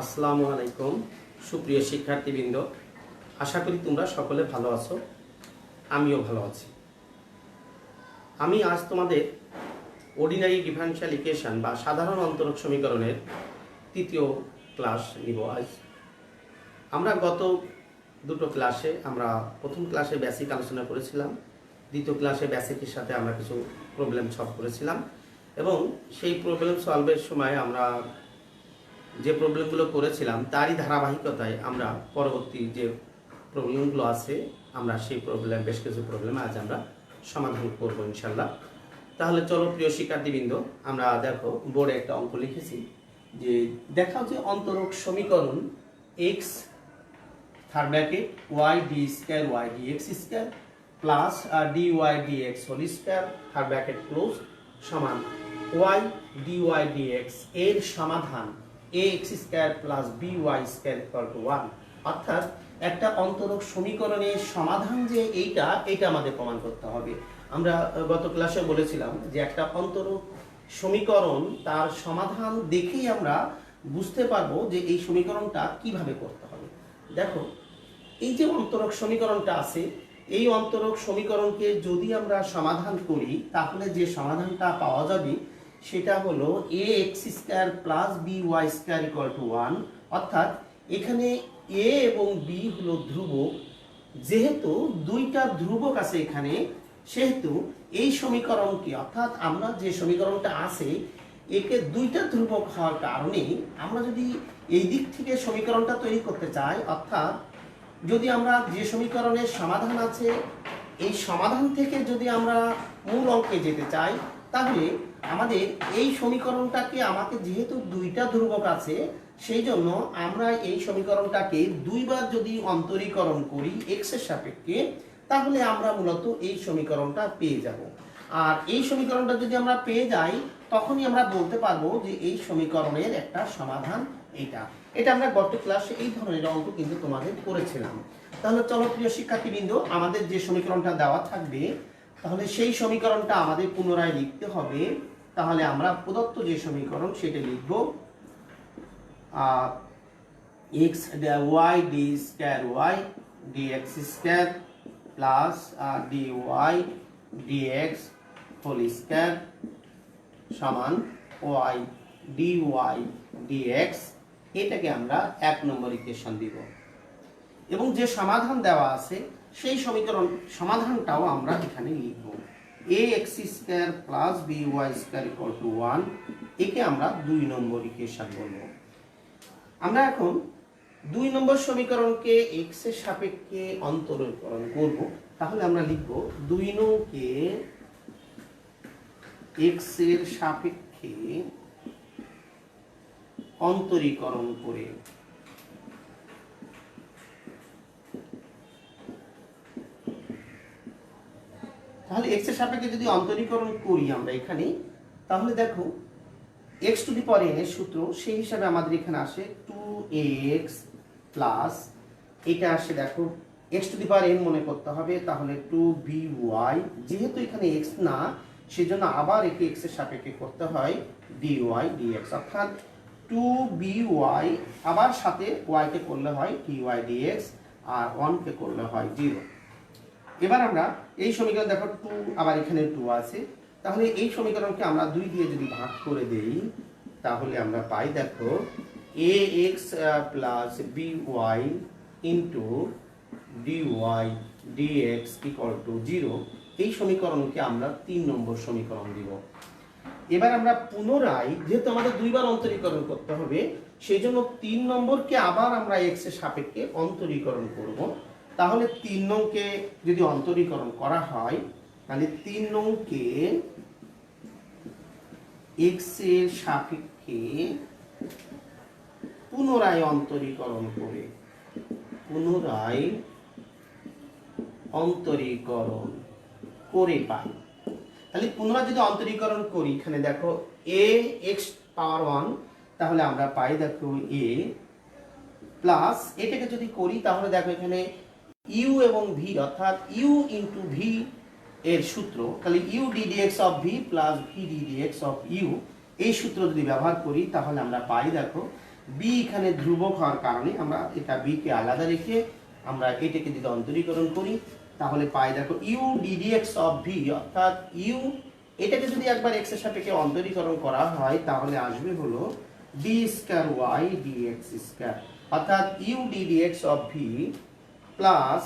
আসসালামু আলাইকুম সুপ্রিয় শিক্ষার্থীবৃন্দ, আশা করি তোমরা সকলে ভালো আছো। আমিও ভালো আছি। আমি আজ তোমাদের অর্ডিনারি ডিফারেনশিয়াল ইকুয়েশন বা সাধারণ অন্তরক সমীকরণের তৃতীয় ক্লাস নিব। আজ আমরা গত দুটো ক্লাসে প্রথম ক্লাসে বেসিক আলোচনা করেছিলাম, দ্বিতীয় ক্লাসে বেসিকের সাথে আমরা কিছু প্রবলেম সলভ করেছিলাম এবং সেই প্রবলেম সলভের সময় আমরা যে প্রবলেমগুলো করেছিলাম তারই ধারাবাহিকতায় আমরা পরবর্তী যে প্রবলেমগুলো আছে আমরা সেই বেশ কিছু প্রবলেম আজ আমরা সমাধান করব ইনশাল্লাহ। তাহলে চলো প্রিয় শিক্ষার্থীবৃন্দ, আমরা দেখো বোর্ডে একটা অঙ্ক লিখেছি যে দেখাও যে অন্তরক সমীকরণ x third bracket y d square y d x square plus d y d x whole square third bracket close সমান y d y d x এর সমাধান ax square plus by square equal to 1। অর্থাৎ একটা অন্তরক সমীকরণের সমাধান যে এইটা আমাদের প্রমাণ করতে হবে। আমরা গত ক্লাসে বলেছিলাম যে একটা অন্তরক সমীকরণ তার সমাধান দেখেই আমরা বুঝতে পারবো যে এই সমীকরণটা কিভাবে করতে হবে। দেখো এই যে অন্তরক সমীকরণটা আছে, এই অন্তরক সমীকরণকে যদি আমরা সমাধান করি তাহলে যে সমাধানটা পাওয়া যাবে সেটা হলো ax square plus by square equal to 1। অর্থাৎ এখানে a এবং b হলো ধ্রুবক, যেহেতু দুইটা ধ্রুবক আছে এখানে, সেহেতু এই সমীকরণকে অর্থাৎ আমরা যে সমীকরণটা আছে একে দুইটা ধ্রুবক হওয়ার কারণে আমরা যদি এই দিক থেকে সমীকরণটা তৈরি করতে চাই, অর্থাৎ যদি আমরা যে সমীকরণের সমাধান আছে এই সমাধান থেকে যদি আমরা মূল অঙ্কে যেতে চাই তাহলে আমাদের এই সমীকরণটাকে আমাকে যেহেতু দুইটা ধ্রুবক আছে সেই জন্য আমরা এই সমীকরণটাকে দুইবার যদি অন্তরীকরণ করি x এর সাপেক্ষে তাহলে আমরা মূলত এই সমীকরণটা পেয়ে যাব। আর এই সমীকরণটা যদি আমরা পেয়ে যাই তখনই আমরা বলতে পারবো যে এই সমীকরণের একটা সমাধান এটা আমরা গত ক্লাসে এই ধরনের অঙ্ক কিন্তু তোমাদের করেছিলাম। তাহলে চলো প্রিয় শিক্ষার্থীবৃন্দ, আমাদের যে সমীকরণটা দেওয়া থাকবে তাহলে সেই সমীকরণটা আমাদের পুনরায় লিখতে হবে। তাহলে আমরা প্রদত্ত যে সমীকরণ সেটা লিখব x y d square y dx square plus dy dx whole square সমান y dy dx। এটাকে আমরা 1 নম্বর ইকুয়েশন দিব এবং যে সমাধান দেওয়া আছে সেই সমীকরণ সমাধানটাও আমরা এখানে লিখব ax square plus by square equal to 1। একে আমরা 2 নম্বর ইকুয়েশন বলবো। আমরা এখন 2 নম্বর সমীকরণকে x এর সাপেক্ষে অন্তরীকরণ করব। তাহলে আমরা লিখব 2 নংকে x এর সাপেক্ষে অন্তরীকরণ করে তাহলে x এর সাপেক্ষে যদি অন্তরীকরণ করি আমরা এখানে, তাহলে দেখো x two the power n এর সূত্র সেই হিসাবে আমাদের এখানে আসে 2x প্লাস এটা আসে দেখো x two the power n মনে করতে হবে, তাহলে 2by যেহেতু এখানে x না সেজন্য আবার একে x এর সাপেক্ষে করতে হয় dy dx। অর্থাৎ 2by আবার সাথে y কে করলে হয় dy dx আর 1 কে করলে হয় 0। এবার আমরা এই সমীকরণ দেখো 2 আবার এখানে 2 আছে, তাহলে এই সমীকরণকে আমরা 2 দিয়ে যদি ভাগ করে দেই তাহলে আমরা পাই দেখো ax plus by into dy dx equal to 0। এই সমীকরণকে আমরা 3 নম্বর সমীকরণ দিব। এবার আমরা পুনরায় যেহেতু আমাদের দুইবার অন্তরীকরণ করতে হবে সেই জন্য 3 নম্বরকে আবার আমরা x এর সাপেক্ষে অন্তরীকরণ করব। তাহলে 3 নংকে যদি অন্তরীকরণ করা হয় তাহলে 3 নংকে x এর সাপেক্ষে পুনরায় অন্তরীকরণ করে পাই। তাহলে পুনরায় যদি অন্তরীকরণ করি এখানে দেখো ax পাওয়ার 1 তাহলে আমরা পাই দেখো a প্লাস এটাকে যদি করি তাহলে দেখো এখানে u এবং v অর্থাৎ u ইনটু v এর সূত্র, তাহলে u ddx of v plus v ddx of u এই সূত্র যদি ব্যবহার করি তাহলে আমরা পাই দেখো বি এখানে ধ্রুবক হওয়ার কারণে আমরা এটা বি কে আলাদা রেখে আমরা এটাকে যদি অন্তরীকরণ করি তাহলে পাই দেখো ইউ ডিডিএক্স অফ ভি, অর্থাৎ ইউ এটাকে যদি একবার এক্স এর সাপেক্ষে অন্তরীকরণ করা হয় তাহলে আসবে হলো d square y dx square, অর্থাৎ u ddx of v plus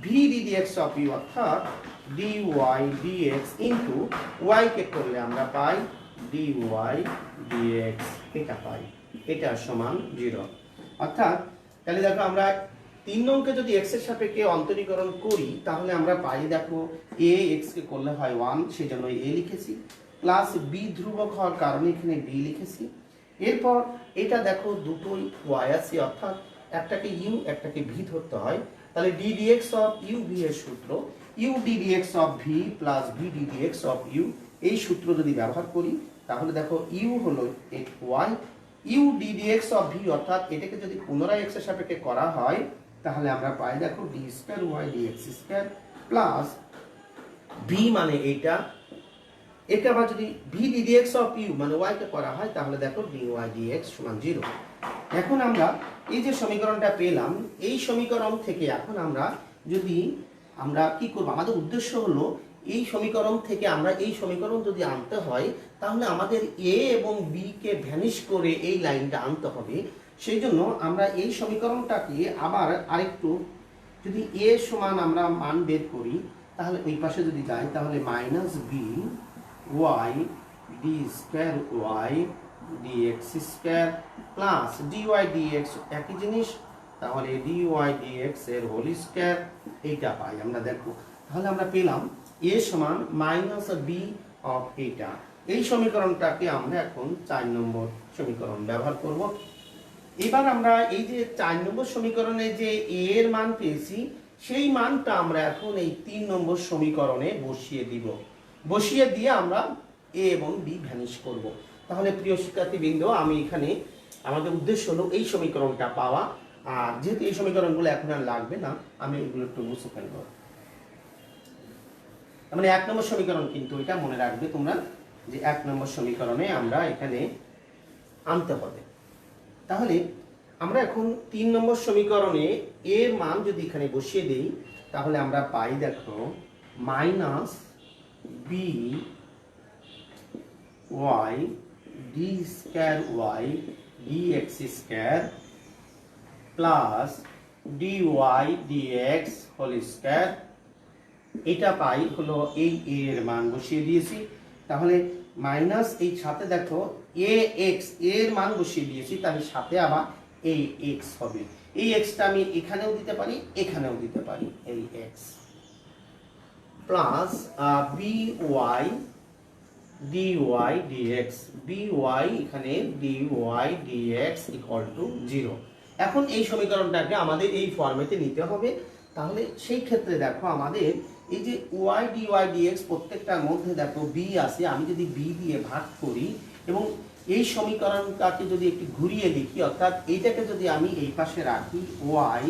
v ddx of u, অর্থাৎ d y d x into y কে করলে আমরা পাই ডি ওয়াই ডিএক্স, এটা পাই, এটা সমান 0। অর্থাৎ তাহলে দেখো আমরা 3 নংকে যদি x এর সাপেক্ষে অন্তরীকরণ করি তাহলে আমরা পাই দেখো a x কে করলে হয় 1, সেজন্য a লিখেছি, প্লাস b ধ্রুবক হওয়ার কারণে এখানে b লিখেছি। এরপর এটা দেখো দুটোই y আছে, অর্থাৎ একটাকে u একটাকে v ধরতে হয়, তাহলে d dx of u v এর সূত্র u d dx of v plus v d dx of u, এই সূত্র যদি ব্যবহার করি তাহলে দেখো u হলো y, u d dx of v, অর্থাৎ এটাকে যদি পুনরায় x এর সাপেক্ষে করা হয় তাহলে আমরা পাই দেখো d square y dx square plus v মানে এইটা, একে আবার যদি v d dx of u মানে y কে করা হয় তাহলে দেখো dy dx সমান 0। এখন আমরা এই যে সমীকরণটা পেলাম, এই সমীকরণ থেকে এখন আমরা যদি আমরা কি করব, আমাদের উদ্দেশ্য হলো এই সমীকরণ থেকে আমরা এই সমীকরণ যদি আনতে হয় তাহলে আমাদের a এবং b কে ভ্যানিশ করে এই লাইনটা আনতে হবে। সেই জন্য আমরা এই সমীকরণটাকে আবার আরেকটু যদি a সমান আমরা মান বের করি তাহলে ওই পাশে যদি যাই তাহলে minus b y d square y dx square plus dy dx একই জিনিস, তাহলে dy dx এর হোল স্কয়ার, এইটা পাই আমরা। দেখো তাহলে আমরা পেলাম a সমান মাইনাস বি অফ এইটা। এই সমীকরণটাকে আমরা এখন 4 নম্বর সমীকরণ ব্যবহার করব। এবার আমরা এই যে 4 নম্বর সমীকরণে যে a এর মান পেয়েছি সেই মানটা আমরা এখন এই 3 নম্বর সমীকরণে বসিয়ে দিব, বসিয়ে দিয়ে আমরা a এবং b ভ্যানিশ করব। তাহলে প্রিয় শিক্ষার্থীবৃন্দ, আমি এখানে আমাদের উদ্দেশ্য হলো এই সমীকরণটা পাওয়া, আর যেহেতু এই সমীকরণগুলো এখন আর লাগবে না আমি এগুলো একটু মুছে ফেলব। মানে 1 নম্বর সমীকরণ, কিন্তু এটা মনে রাখবে তোমরা যে 1 নম্বর সমীকরণে আমরা এখানে আনতে হবে। তাহলে আমরা এখন 3 নম্বর সমীকরণে এর মান যদি এখানে বসিয়ে দেই তাহলে আমরা পাই দেখো minus b y d square y dx square plus dy dx whole square, এটা পাই হলো এই a এর মান বসিয়ে দিয়েছি। তাহলে মাইনাস এই সাথে দেখো ax এর মান বসিয়ে দিয়েছি, তাহলে সাথে আবার এই x হবে, এই x টা আমি এখানেও দিতে পারি এখানেও দিতে পারি, এই x plus by dy dx, by এখানে dy dx ইকুয়াল টু 0। এখন এই সমীকরণটাকে আমাদের এই ফরম্যাটে নিতে হবে। তাহলে সেই ক্ষেত্রে দেখো আমাদের এই যে y dy dx প্রত্যেকটার মধ্যে দেখো b আছে, আমি যদি b দিয়ে ভাগ করি এবং এই সমীকরণটাকে যদি একটু ঘুরিয়ে লিখি, অর্থাৎ এইটাকে যদি আমি এই পাশে রাখি y,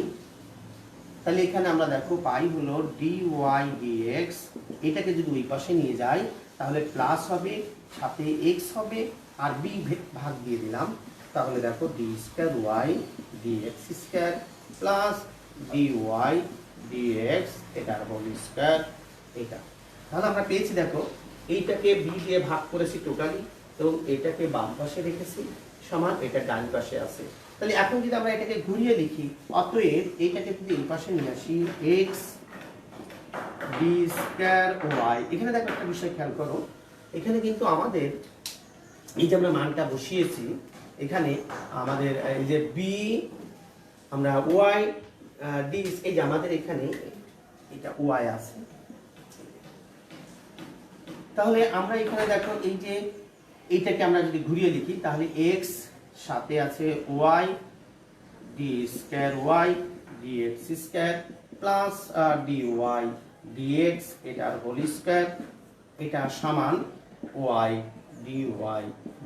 তাহলে এখানে আমরা দেখো পাই হলো dy dx, এটাকে যদি ওই পাশে নিয়ে যাই তাহলে প্লাস হবে, সাথে x হবে আর b ভাগ দিয়ে দিলাম, তাহলে দেখো d square y dx square plus dy dx এটার হোল স্কয়ার, এটা। তাহলে আমরা পেয়েছি দেখো এইটাকে b দিয়ে ভাগ করেছি টোটালি এবং এটাকে বাম পাশে রেখেছি সমান এটা ডান পাশে আছে। তাহলে এখন যদি আমরা এটাকে ঘুরিয়ে লিখি, অতএব এইটাকে যদি এই পাশে নিয়ে আসি x d স্কয়ার y, এখানে দেখো একটা বিষয় খেয়াল করো, এখানে কিন্তু আমাদের এই যে আমরা মানটা বসিয়েছি এখানে আমাদের এই যে b আমরা y d, এই যে আমাদের এখানে এটা y আছে, তাহলে আমরা এখানে দেখো এই যে এইটাকে আমরা যদি ঘুরিয়ে লিখি তাহলে x সাথে আছে y d square y dx square plus dy dx এটার হোল স্কয়ার, এটা সমান y dy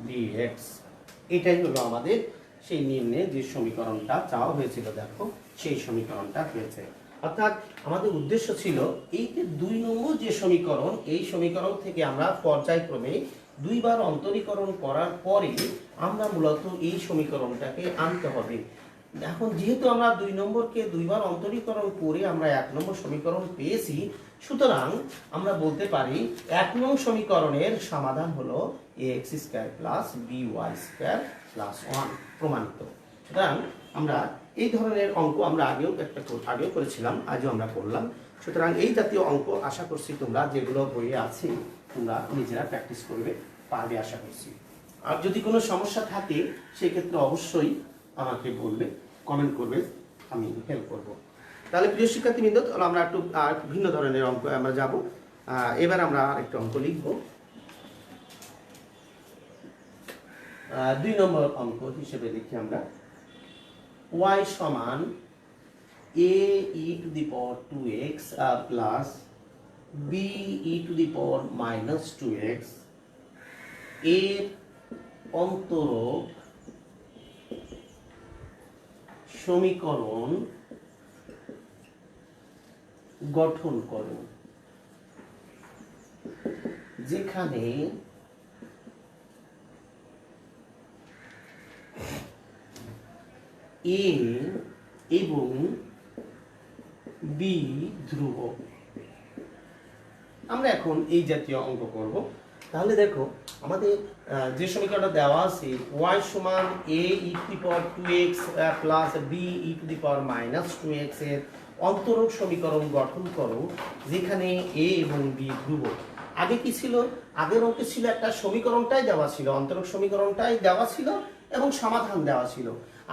dx। এটাই হলো আমাদের সেই নিম্নে যে সমীকরণটা চাওয়া হয়েছিল, দেখো সেই সমীকরণটা হয়েছে। অর্থাৎ আমাদের উদ্দেশ্য ছিল এই যে 2 নম্বর যে সমীকরণ, এই সমীকরণ থেকে আমরা পর্যায়ক্রমে দুইবার অন্তরীকরণ করার পরে আমরা মূলত এই সমীকরণটাকে আনতে হবে। এখন যেহেতু আমরা 2 নম্বরকে দুইবার অন্তরীকরণ করে আমরা 1 নম্বর সমীকরণ পেয়েছি, সুতরাং আমরা বলতে পারি 1 নং সমীকরণের সমাধান হলো ax square plus by square plus 1 প্রমাণিত। সুতরাং আমরা এই ধরনের অঙ্ক আমরা আগেও করেছিলাম, আজও আমরা করলাম। সুতরাং এই জাতীয় অঙ্ক আশা করছি তোমরা যেগুলো বইয়ে আছে তোমরা নিজেরা প্র্যাকটিস করবে, পারবে আশা করছি। আর যদি কোনো সমস্যা থাকে সেক্ষেত্রে অবশ্যই আমাকে বলবে, কমেন্ট করবে, আমি হেল্প করব। তাহলে প্রিয় শিক্ষার্থীবৃন্দ, তাহলে আমরা একটু ভিন্ন ধরনের অঙ্ক আমরা যাব। এবার আমরা আরেকটা অঙ্ক লিখব। 2 নম্বর অঙ্ক হিসেবে লিখি আমরা y সমান a e to the power 2x plus b e to the power minus 2x এর অন্তরক সমীকরণ গঠন করো, যেখানে a এবং b ধ্রুবক। আমরা এখন এই জাতীয় অঙ্ক করব। তাহলে দেখো আমাদের যে সমীকরণটা দেওয়া আছে y সমান a e to the power 2x plus b e to the power minus 2x এর অন্তরক সমীকরণ গঠন করো, যেখানে a এবং b ধ্রুবক। আগে কি ছিল? আগের অঙ্কে ছিল একটা সমীকরণটাই দেওয়া ছিল, অন্তরক সমীকরণটাই দেওয়া ছিল এবং সমাধান দেওয়া ছিল।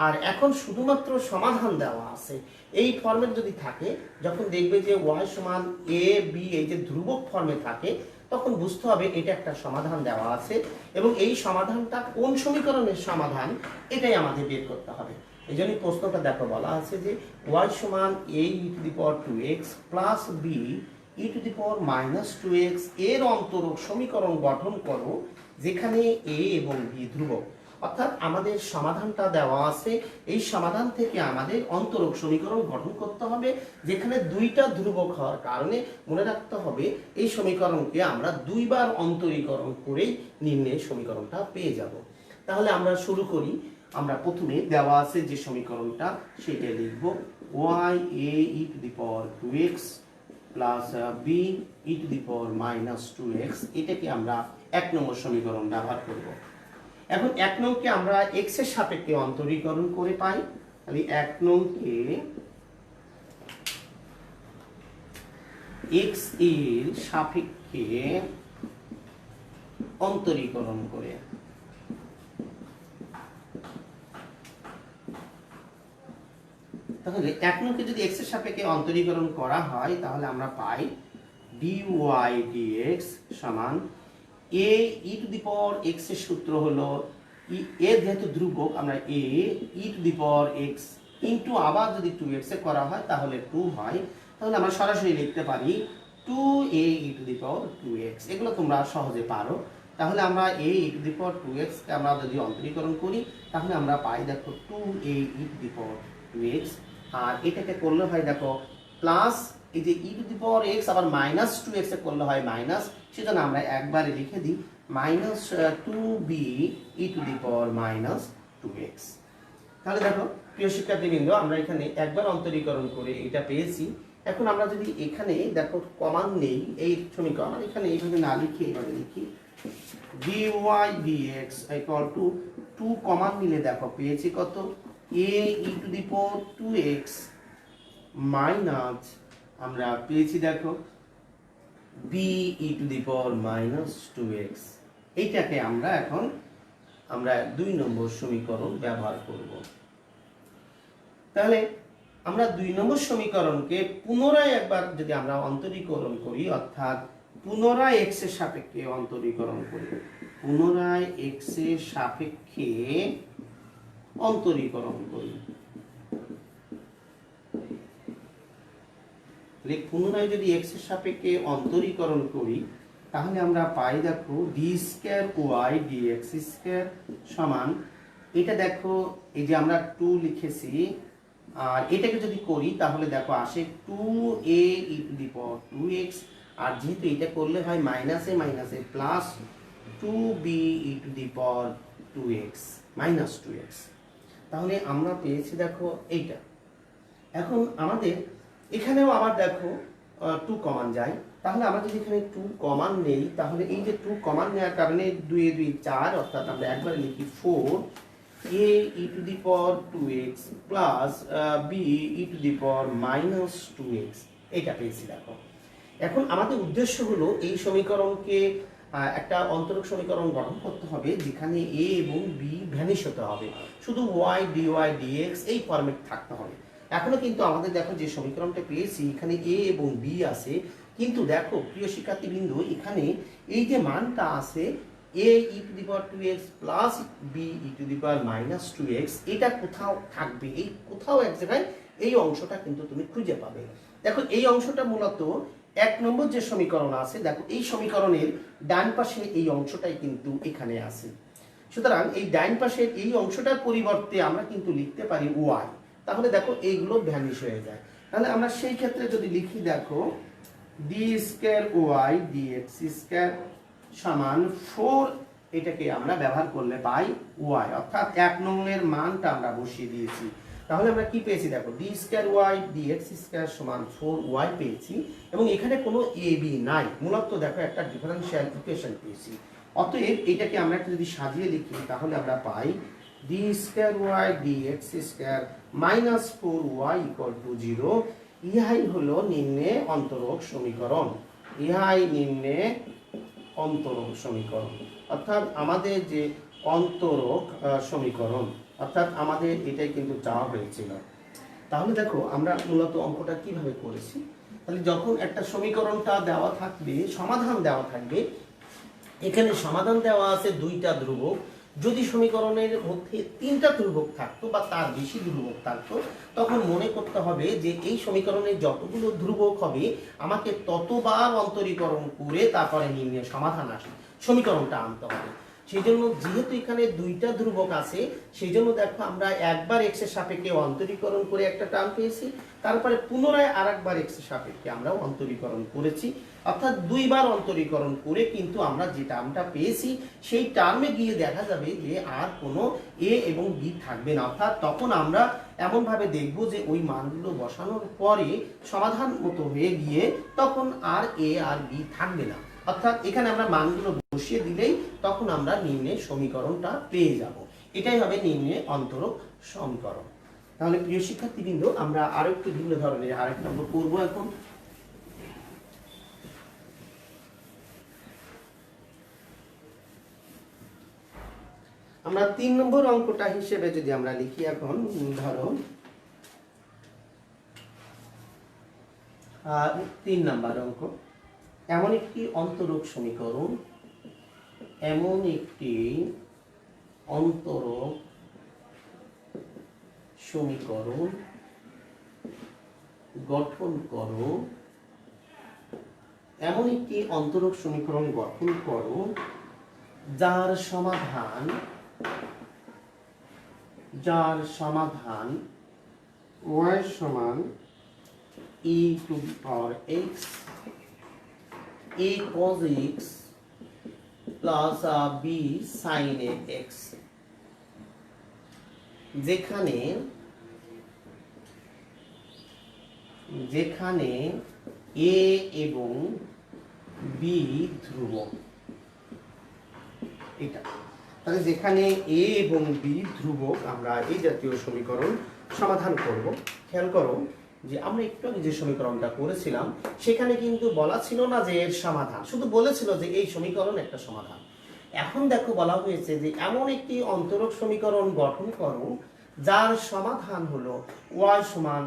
আর এখন শুধুমাত্র সমাধান দেওয়া আছে। এই ফর্মেট যদি থাকে, যখন দেখবে যে y সমান a b এই যে ধ্রুবক ফর্মে থাকে, তখন বুঝতে হবে এটা একটা সমাধান দেওয়া আছে এবং এই সমাধানটা কোন সমীকরণের সমাধান এটাই আমাদের বের করতে হবে। এই জন্য প্রশ্নটা দেখো বলা আছে যে y সমান a e to the power 2x plus b e to the power minus 2x এর অন্তরক সমীকরণ গঠন করো, যেখানে a এবং b ধ্রুবক। অর্থাৎ আমাদের সমাধানটা দেওয়া আছে, এই সমাধান থেকে আমাদের অন্তরক সমীকরণ গঠন করতে হবে, যেখানে দুইটা ধ্রুবক হওয়ার কারণে মনে রাখতে হবে এই সমীকরণকে আমরা দুইবার অন্তরীকরণ করেই নির্ণয় সমীকরণটা পেয়ে যাব। তাহলে আমরা শুরু করি। আমরা প্রথমে দেওয়া আছে যে সমীকরণটা সেটা লিখব y a e to the power 2x plus b e to the power minus 2x। এটাকে আমরা 1 নম্বর সমীকরণ ব্যবহার করব। এখন 1 নংকে আমরা x এর সাপেক্ষে অন্তরীকরণ করে পাই। তাহলে 1 নংকে x এর সাপেক্ষে অন্তরীকরণ করে, তাহলে 1 নংকে যদি x এর সাপেক্ষে অন্তরীকরণ করা হয় তাহলে আমরা পাই dy dx সমান a e to the power x এর সূত্র হলো এর যেহেতু ধ্রুবক আমরা a e to the power x into আবার যদি 2x এ করা হয় তাহলে 2 হয়। তাহলে আমরা সরাসরি লিখতে পারি 2a e to the power 2x। এগুলো তোমরা সহজে পারো। তাহলে আমরা a e to the power 2x কে আমরা যদি অন্তরীকরণ করি তাহলে আমরা পাই দেখো 2a e to the power 2x। আর এটাকে করলে হয় দেখো প্লাস এই যে e to the power x আবার মাইনাস 2x এ করলে হয় মাইনাস, সেজন্য আমরা একবারে লিখে দিই minus 2b e to the power minus 2x। তাহলে দেখো প্রিয় শিক্ষার্থীবৃন্দ, আমরা এখানে একবার অন্তরীকরণ করে এটা পেয়েছি। এখন আমরা যদি এখানে দেখো কমান নেই এই সমীকরণ, এখানে এইভাবে না লিখে এইভাবে লিখি dy dx equal to 2 কমান নিলে দেখো পেয়েছি কত a e to the power 2x minus আমরা পেয়েছি দেখো b e to the power minus 2x। এইটাকে আমরা এখন 2 নম্বর সমীকরণ ব্যবহার করব। তাহলে আমরা 2 নম্বর সমীকরণকে পুনরায় একবার যদি আমরা অন্তরীকরণ করি, অর্থাৎ পুনরায় x এর সাপেক্ষে অন্তরীকরণ করি, পুনরায় x এর সাপেক্ষে অন্তরীকরণ করি, পুনরায় যদি x এর সাপেক্ষে অন্তরীকরণ করি তাহলে আমরা পাই দেখো d square y dx square সমান এটা দেখো এই যে আমরা 2 লিখেছি, আর এটাকে যদি করি তাহলে দেখো আসে 2a e to the power 2x। আর যেহেতু এটা করলে হয় মাইনাসে মাইনাসে plus 2b e to the power 2x minus 2x। তাহলে আমরা পেয়েছি দেখো এইটা। এখন আমাদের এখানেও আবার দেখো 2 কমন যায়, তাহলে আমরা যদি এখানে 2 কমন নেই, তাহলে এই যে 2 কমন নেওয়ার কারণে 2 এ 2 4, অর্থাৎ আমরা একবারে লিখি 4 a e to the power 2x plus b e to the power minus 2x, এটা পেয়েছি দেখো। এখন আমাদের উদ্দেশ্য হলো এই সমীকরণকে একটা অন্তরক সমীকরণ গঠন করতে হবে যেখানে a এবং b ভ্যানিশ হতে হবে, শুধু y dy dx এই ফরম্যাট থাকতে হবে। এখনো কিন্তু আমাদের দেখো যে সমীকরণটা পেয়েছি এখানে a এবং b আছে, কিন্তু দেখো প্রিয় শিক্ষার্থীবৃন্দ এখানে এই যে মানটা আছে a e to the power 2x plus b e to the power minus 2x, এটা কোথাও থাকবে, এই কোথাও এক জায়গায় এই অংশটা কিন্তু তুমি খুঁজে পাবে। দেখো এই অংশটা মূলত 1 নম্বর যে সমীকরণ আছে, দেখো এই সমীকরণের ডান পাশে এই অংশটাই কিন্তু এখানে আছে। সুতরাং এই ডান পাশের এই অংশটার পরিবর্তে আমরা কিন্তু লিখতে পারি y, তাহলে দেখো এইগুলো ভ্যানিশ হয়ে যায়। তাহলে আমরা সেই ক্ষেত্রে যদি লিখি দেখো d square y dx square সমান 4, এটাকে আমরা ব্যবহার করলে পাই y, অর্থাৎ 1 নংয়ের মানটা আমরা বসিয়ে দিয়েছি। তাহলে আমরা কি পেয়েছি দেখো d square y dx square সমান 4y পেয়েছি, এবং এখানে কোনো a b নাই, মূলত দেখো একটা ডিফারেনশিয়াল ইকুয়েশন পেয়েছি। অতএব এটাকে আমরা একটু যদি সাজিয়ে লিখি তাহলে আমরা পাই d square y dx square minus 4y equal to 0। ইহাই হলো নিম্নে অন্তরক সমীকরণ, ইহাই নিম্নে অন্তরক সমীকরণ, অর্থাৎ আমাদের যে অন্তরক সমীকরণ, অর্থাৎ আমাদের এটাই কিন্তু চাওয়া হয়েছিল। তাহলে দেখো আমরা মূলত অঙ্কটা কিভাবে করেছি। তাহলে যখন একটা সমীকরণটা দেওয়া থাকবে, সমাধান দেওয়া থাকবে, এখানে সমাধান দেওয়া আছে 2টা ধ্রুবক, যদি সমীকরণের মধ্যে 3টা ধ্রুবক থাকতো বা তার বেশি ধ্রুবক থাকতো, তখন মনে করতে হবে যে এই সমীকরণে যতগুলো ধ্রুবক হবে আমাকে ততবার অন্তরীকরণ করে তারপরে নির্ণয় সমাধান আসে সমীকরণটা আনতে হবে। সেই জন্য যেহেতু এখানে 2টা ধ্রুবক আছে, সেই জন্য দেখো আমরা একবার x এর সাপেক্ষে অন্তরীকরণ করে একটা টার্ম পেয়েছি, তারপরে পুনরায় আরেকবার x এর সাপেক্ষে আমরা অন্তরীকরণ করেছি, অর্থাৎ 2বার অন্তরীকরণ করে কিন্তু আমরা যে টার্মটা পেয়েছি সেই টার্মে গিয়ে দেখা যাবে যে আর কোনো a এবং b থাকবে না, অর্থাৎ তখন আমরা এমন ভাবে দেখব যে ওই মানগুলো বসানোর পরে সমাধান মতো হয়ে গিয়ে তখন আর a আর b থাকবে না, অর্থাৎ এখানে আমরা মানগুলো বসিয়ে দিলেই তখন আমরা নিম্নের সমীকরণটা পেয়ে যাব। এটাই হবে নিম্নে অন্তরক সমীকরণ। তাহলে প্রিয় শিক্ষার্থীবৃন্দ আমরা আরো একটু ভিন্ন ধরনের আরেক নম্বর করব। এখন আমরা 3 নম্বর অঙ্কটা হিসেবে যদি আমরা লিখি, এখন ধরো 3 নম্বর অঙ্ক, এমন একটি অন্তরক সমীকরণ, এমন একটি অন্তরক সমীকরণ গঠন করো, এমন একটি অন্তরক সমীকরণ গঠন করো যার সমাধান y সমান e two the power x a cos x প্লাস b sin x, যেখানে a এবং b ধ্রুবক। এটা তাহলে যেখানে a এবং b ধ্রুবক আমরা এই জাতীয় সমীকরণ সমাধান করব। খেয়াল করো যে আমরা একটু আগে যে সমীকরণটা করেছিলাম সেখানে কিন্তু বলা ছিল না যে এর সমাধান, শুধু বলেছিল যে এই সমীকরণ একটা সমাধান। এখন দেখো বলা হয়েছে যে এমন একটি অন্তরক সমীকরণ গঠন করো যার সমাধান হলো y সমান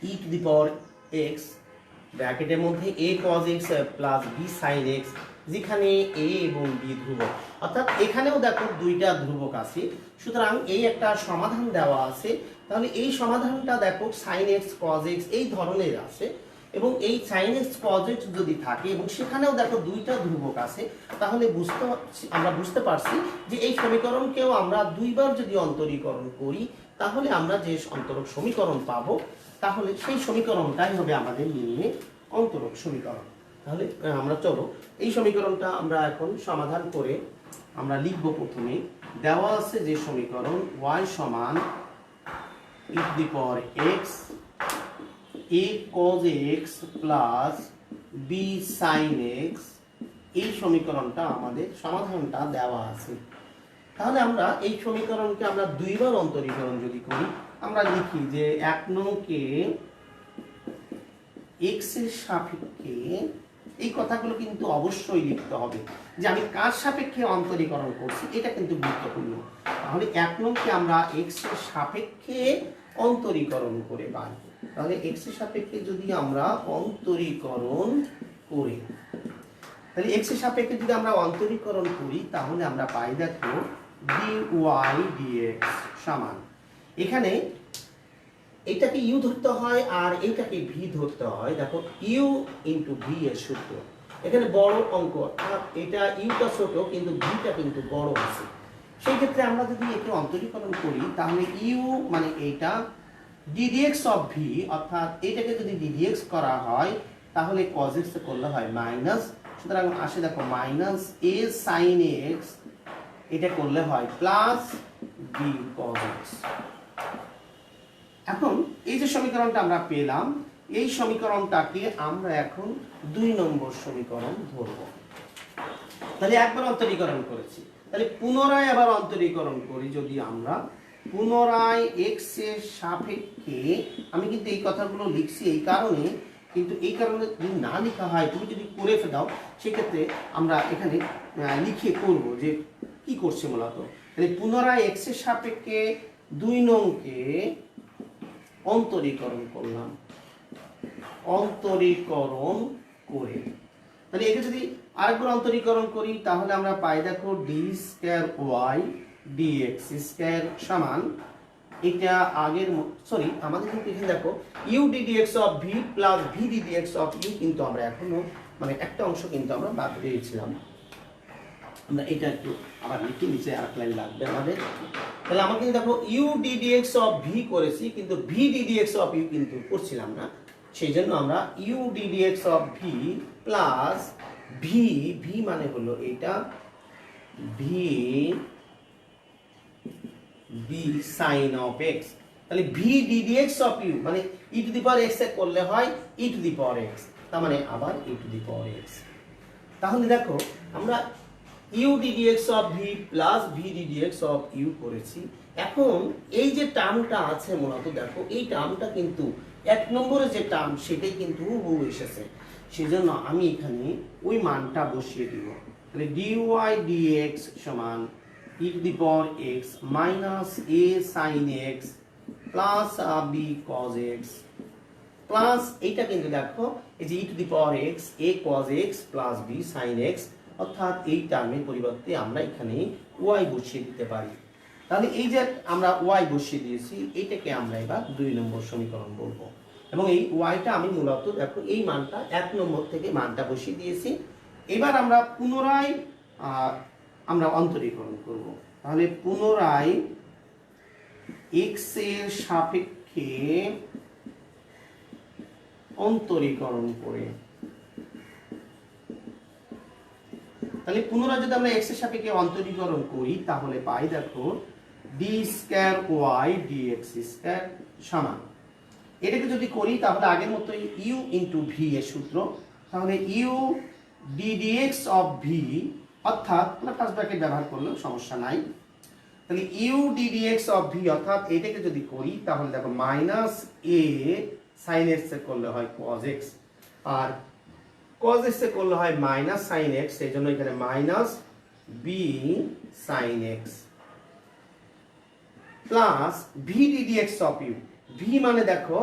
e two the power x ব্র্যাকেটের মধ্যে a cos x প্লাস b sin x, যেখানে a এবং b ধ্রুবক, অর্থাৎ এখানেও দেখো 2টা ধ্রুবক আছে। সুতরাং এই একটা সমাধান দেওয়া আছে, তাহলে এই সমাধানটা দেখো sin x cos x এই ধরনের আছে, এবং এই sin x cos x যদি থাকে এবং সেখানেও দেখো 2টা ধ্রুবক আছে, তাহলে আমরা বুঝতে পারছি যে এই সমীকরণকেও আমরা 2বার যদি অন্তরীকরণ করি তাহলে আমরা যে অন্তরক সমীকরণ পাবো, তাহলে সেই সমীকরণটাই হবে আমাদের নিম্নে অন্তরক সমীকরণ। তাহলে আমরা চলো এই সমীকরণটা আমরা এখন সমাধান করে আমরা লিখব। প্রথমে দেওয়া আছে যে সমীকরণ y সমান e two the power x a cos x প্লাস b sin x, এই সমীকরণটা আমাদের সমাধানটা দেওয়া আছে। তাহলে আমরা এই সমীকরণকে আমরা দুইবার অন্তরীকরণ যদি করি, আমরা লিখি যে এক নংকে x এর সাপেক্ষে, এই কথাগুলো কিন্তু অবশ্যই লিখতে হবে যে আমি কার সাপেক্ষে অন্তরীকরণ করছি, এটা কিন্তু গুরুত্বপূর্ণ। তাহলে এক নংকে আমরা x এর সাপেক্ষে অন্তরীকরণ করে পাই। তাহলে x এর সাপেক্ষে যদি আমরা অন্তরীকরণ করি, তাহলে x এর সাপেক্ষে যদি আমরা অন্তরীকরণ করি তাহলে আমরা পাই দেখো dy dx সমান, এখানে এটাকে u ধরতে হয় আর এটাকে v ধরতে হয়। দেখো u ইনটু v এর সূত্র, এখানে বড় অঙ্ক অর্থাৎ এটা ইউটা ছোট কিন্তু ভিটা কিন্তু বড় আছে। সেই ক্ষেত্রে আমরা যদি একে অন্তরীকরণ করি তাহলে u মানে এটা ddx অফ v, অর্থাৎ এটাকে যদি ddx করা হয় তাহলে cos x করলে হয় মাইনাস, সুতরাং আসে দেখো মাইনাস a sin x, এটা করলে হয় প্লাস b cos x। এখন এই যে সমীকরণটা আমরা পেলাম, এই সমীকরণটাকে আমরা এখন 2 নম্বর সমীকরণ ধরব। তাহলে একবার অন্তরীকরণ করেছি, তাহলে পুনরায় আবার অন্তরীকরণ করি। যদি আমরা পুনরায় x এর সাপেক্ষে, আমি কিন্তু এই কথাগুলো লিখছি এই কারণে, কিন্তু এই কারণে যদি না লেখা হয়, তুমি যদি করে দাও সেক্ষেত্রে আমরা এখানে লিখে করব যে কি করছে মূলত। তাহলে পুনরায় x এর সাপেক্ষে 2 নংকে অন্তরীকরণ করলাম, অন্তরীকরণ করে, তাহলে একে যদি আরেকবার অন্তরীকরণ করি তাহলে আমরা পাই দেখো d square y dx square সমান, এটা আগের সরি আমাদের কিন্তু এখানে দেখো u ddx of v plus v ddx of u, কিন্তু আমরা এখনো মানে একটা অংশ কিন্তু আমরা বাদ দিয়েছিলাম। আমরা এটা একটু আবার লিখে নিচে আরেক লাইন লাগবে আমাদের। তাহলে আমরা কিন্তু দেখো ইউ ডিডিএক্স অফ ভি করেছি কিন্তু ভি ডিডিএক্স অফ ইউ কিন্তু করছিলাম না, সেই জন্য আমরা u ddx of v plus v, v মানে হলো এটা v b sine of x, তাহলে ভি ডিডিএক্স অফ ইউ মানে e to the power x এ করলে হয় ই টু দি পাওয়ার এক্স, তার মানে আবার ই টু দি পাওয়ার এক্স। তাহলে দেখো আমরা u ddx of v plus v ddx of u করেছি। এখন এই যে টার্মটা আছে মূলত দেখো এই টার্মটা কিন্তু এক নম্বরে যে টার্ম সেটাই কিন্তু হুবহু এসেছে, সেজন্য আমি এখানে ওই মানটা বসিয়ে দিব। তাহলে dy dx সমান e two the power x minus a sin x প্লাস b cos x প্লাস এইটা কিন্তু দেখো এই যে e two the power x a cos x প্লাস b sin x, অর্থাৎ এই টার্মের পরিবর্তে আমরা এখানে y বসিয়ে দিতে পারি। তাহলে এই যে আমরা y বসিয়ে দিয়েছি এটাকে আমরা এবার 2 নম্বর সমীকরণ বলবো, এবং এই yটা আমি মূলত দেখো এই মানটা 1 নম্বর থেকে মানটা বসিয়ে দিয়েছি। এবার আমরা পুনরায় আমরা অন্তরীকরণ করব। তাহলে পুনরায় x এর সাপেক্ষে অন্তরীকরণ করে, তাহলে পুনরায় যদি আমরা x এর সাপেক্ষে অন্তরীকরণ করি তাহলে পাই দেখো d square y dx square সমান, এটাকে যদি করি তাহলে আগের মতোই ইউ ইনটু ভি এর সূত্র, তাহলে ইউ ডিডিএক্স অফ ভি, অর্থাৎ আমরা ফার্স্ট ব্র্যাকেট ব্যবহার করলেও সমস্যা নাই। তাহলে ইউ ডিডিএক্স অফ ভি অর্থাৎ এটাকে যদি করি তাহলে দেখো মাইনাস এ সাইন এক্স এ করলে হয় cos x, আর cos x এ করলে হয় মাইনাস সাইন এক্স, সেই জন্য এখানে minus b sine x plus v ddx of u, v মানে দেখো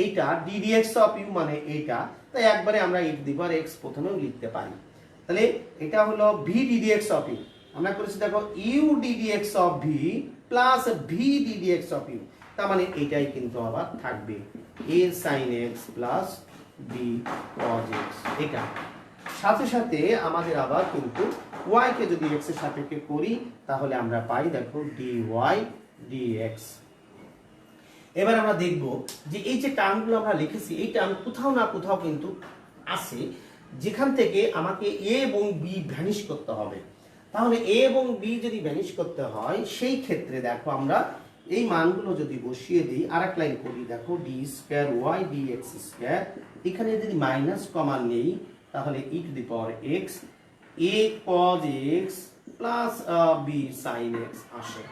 এইটা ডিডিএক্স অফ ইউ মানে এইটা, তাই একবারে আমরা ই টু দি পাওয়ার এক্স প্রথমেও লিখতে পারি। তাহলে এটা হলো ভি ডিডিএক্স অফ ইউ, আমরা করেছি দেখো u ddx of v plus v ddx of u, তার মানে এটাই কিন্তু আবার থাকবে a sin x প্লাস b cos x। এটা সাথে সাথে আমাদের আবার কিন্তু y কে যদি x এর সাপেক্ষে করি তাহলে আমরা পাই দেখো dy dx। এবার আমরা দেখব যে এই যে টার্মগুলো আমরা লিখেছি এই টার্ম কোথাও না কোথাও কিন্তু আছে, যেখান থেকে আমাকে এ এবং বি ভ্যানিশ করতে হবে। তাহলে এ এবং বি যদি ভ্যানিশ করতে হয় সেই ক্ষেত্রে দেখো আমরা এই মানগুলো যদি বসিয়ে দিই, আর এক লাইন করি, দেখো d square y d x square, এখানে যদি মাইনাস কমন নেই তাহলে e to the power x a cos x plus b sine x আসে।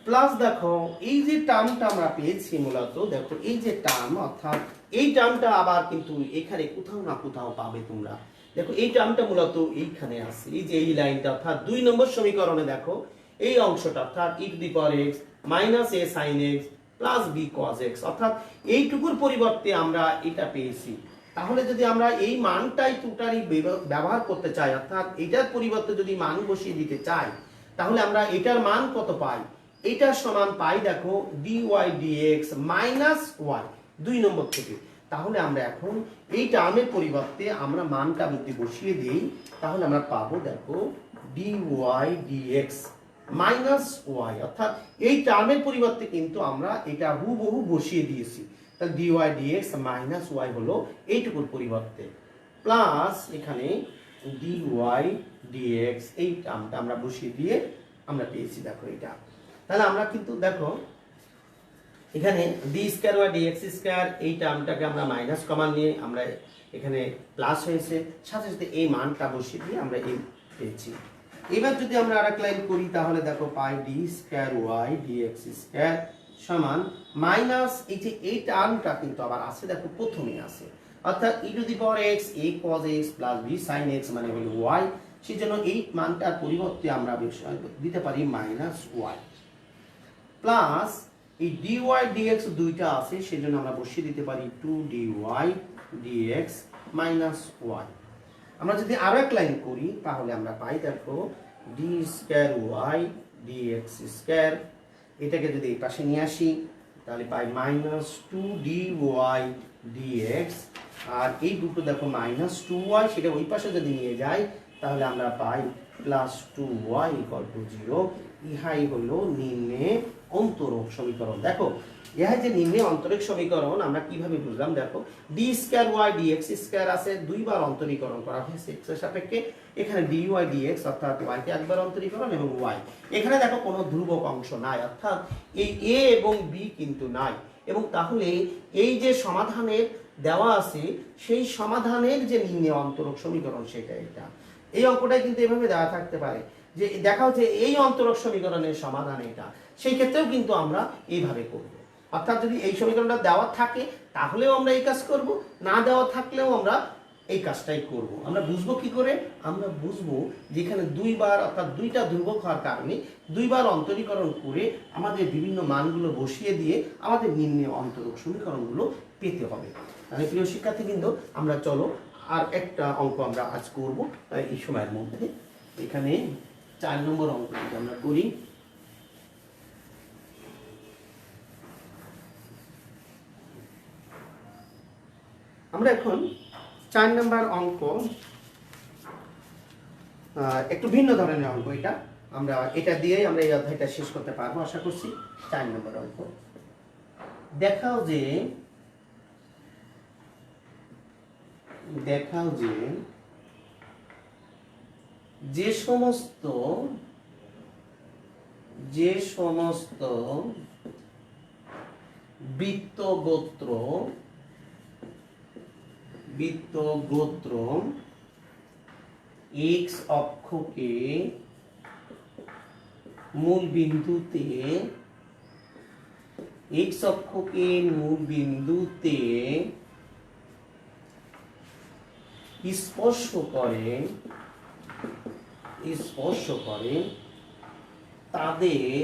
প্লাস দেখো এই যে টার্মটা আমরা পেয়েছি মূলত, দেখো এই যে টার্ম, অর্থাৎ এই টার্মটা আবার কিন্তু এখানে কোথাও না কোথাও পাবে তোমরা। দেখো এই টার্মটা মূলত এইখানে আছে, এই যে এই লাইনটা, অর্থাৎ 2 নম্বর সমীকরণে দেখো এই অংশটা, অর্থাৎ e to the power x minus a sine x plus b cos x, অর্থাৎ এইটুকুর পরিবর্তে আমরা এটা পেয়েছি। তাহলে যদি আমরা এই মানটাই টোটালি ব্যবহার করতে চাই, অর্থাৎ এটার পরিবর্তে যদি মান বসিয়ে দিতে চাই, তাহলে আমরা এটার মান কত পাই? এটা সমান পাই দেখো dy dx মাইনাস ওয়াই 2 নম্বর থেকে। তাহলে আমরা এখন এই টার্মের পরিবর্তে আমরা মানটা যদি বসিয়ে দিই তাহলে আমরা পাবো দেখো dy dx মাইনাস ওয়াই, অর্থাৎ এই টার্মের পরিবর্তে কিন্তু আমরা এটা হুবহু বসিয়ে দিয়েছি। তাহলে dy dx মাইনাস ওয়াই হলো এইটুকুর পরিবর্তে, প্লাস এখানে dy dx এই টার্মটা আমরা বসিয়ে দিয়ে আমরা পেয়েছি দেখো এটা। তাহলে আমরা কিন্তু দেখো এখানে d square y dx square এই টার্মটাকে আমরা মাইনাস কমন নিয়ে আমরা এখানে প্লাস হয়েছে, সাথে সাথে এই মানটা বসিয়ে দিয়ে আমরা এই পেয়েছি। এবার যদি আমরা আরেক লাইন করি তাহলে দেখো পাই d square y dx square সমান মাইনাস এই যে এই টার্মটা কিন্তু আবার আছে দেখো প্রথমেই আছে, অর্থাৎ e to the power x a cos x plus b sine x মানে হলো ওয়াই, সেজন্য এই মানটার পরিবর্তে আমরা দিতে পারি মাইনাস ওয়াই, প্লাস এই dy dx দুইটা আছে সেজন্য আমরা বসিয়ে দিতে পারি 2 dy dx মাইনাস ওয়াই। আমরা যদি আরো এক লাইন করি তাহলে আমরা পাই দেখো d square y dx square, এটাকে যদি এই পাশে নিয়ে আসি তাহলে পাই মাইনাস 2 dy dx, আর এই দুটো দেখো মাইনাস 2y, সেটা ওই পাশে যদি নিয়ে যাই তাহলে আমরা পাই প্লাস 2y ইকুয়াল টু 0। ইহাই হলো নিম্নে অন্তরক সমীকরণ। দেখো ইহাই যে নিম্নে অন্তরিক সমীকরণ আমরা কিভাবে বুঝলাম, দেখো d square y dx square আছে দুইবার অন্তরীকরণ করা হয়েছে এক্স এর সাপেক্ষে, এখানে ডি ওয়াই ডিএক্স অর্থাৎ ওয়াই কে একবার অন্তরীকরণ এবং ওয়াই, এখানে দেখো কোনো ধ্রুবক অংশ নাই, অর্থাৎ এই এ এবং বি কিন্তু নাই, এবং তাহলে এই যে সমাধানের দেওয়া আছে সেই সমাধানের যে নিম্নে অন্তরক সমীকরণ সেটা এটা, এই অঙ্কটাই কিন্তু এভাবে দেওয়া থাকতে পারে যে দেখা হচ্ছে এই অন্তরক সমীকরণের সমাধান এটা, সেই ক্ষেত্রেও কিন্তু আমরা এইভাবে করব। অর্থাৎ যদি এই সমীকরণটা দেওয়া থাকে তাহলেও আমরা এই কাজ করব, না দেওয়া থাকলেও আমরা এই কাজটাই করব। আমরা বুঝবো কি করে? আমরা বুঝবো যেখানে দুইবার অর্থাৎ দুইটা ধ্রুবক হওয়ার কারণে দুইবার অন্তরীকরণ করে আমাদের বিভিন্ন মানগুলো বসিয়ে দিয়ে আমাদের নিম্নে অন্তরক সমীকরণগুলো পেতে হবে। তাহলে প্রিয় শিক্ষার্থী কিন্তু আমরা চলো আর একটা অঙ্ক আমরা আজ করব এই সময়ের মধ্যে। এখানে 4 নম্বর অঙ্কটি আমরা করি। আমরা এখন 4 নম্বর অঙ্ক, একটু ভিন্ন ধরনের অঙ্ক এটা, আমরা এটা দিয়েই আমরা এই অধ্যায়টা শেষ করতে পারবো আশা করছি। 4 নম্বর অঙ্ক, দেখাও যে যে সমস্ত বৃত্তগোত্র x অক্ষকে মূল বিন্দুতে স্পর্শ করে তাদের